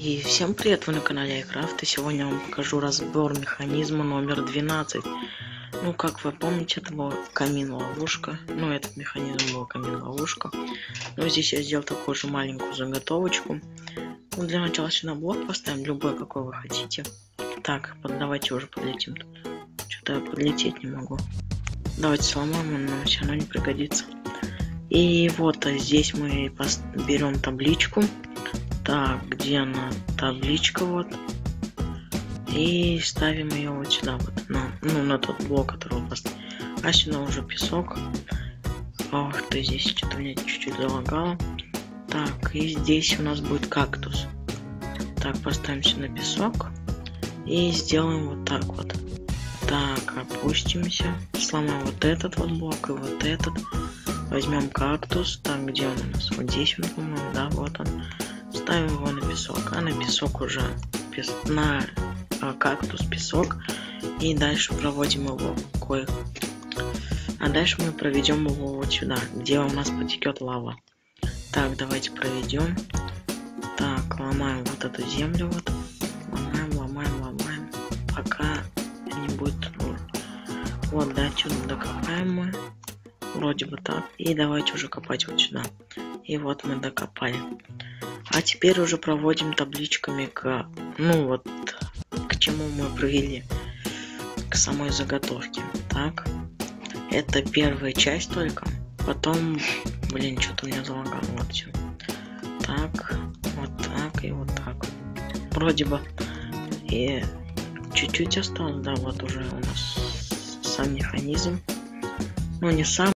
И всем привет, вы на канале iCraft, и сегодня я вам покажу разбор механизма номер 12. Ну, как вы помните, это была камин-ловушка. Ну, этот механизм был камин-ловушка. Но здесь я сделал такую же маленькую заготовочку. Ну, для начала сюда блок поставим, любой, какой вы хотите. Так, давайте уже подлетим. Что-то я подлететь не могу. Давайте сломаем, он нам все равно не пригодится. И вот здесь мы берем табличку. Так, где она? Табличка вот. И ставим ее вот сюда вот. На тот блок, который у вас. А сюда уже песок. Ох ты, здесь что-то меня чуть-чуть залагало. Так, и здесь у нас будет кактус. Так, поставим сюда песок. И сделаем вот так вот. Так, опустимся. Сломаем вот этот вот блок и вот этот. Возьмем кактус. Так, где он у нас? Вот здесь он, по-моему, да, вот он. Ставим его на песок, а на песок уже на кактус песок, и дальше проводим его а дальше мы проведем его вот сюда, где у нас потекет лава. Так, давайте проведем. Так, ломаем вот эту землю вот, ломаем, пока не будет. Вот, да, что докопаем мы, вроде бы так, и давайте уже копать вот сюда. И вот мы докопали. А теперь уже проводим табличками к чему мы провели, к самой заготовке. Так, это первая часть только. Потом, блин, что-то меня залагало. Вот все. Так, и вот так. Вроде бы и чуть-чуть осталось, да, вот уже у нас сам механизм. Ну, не сам,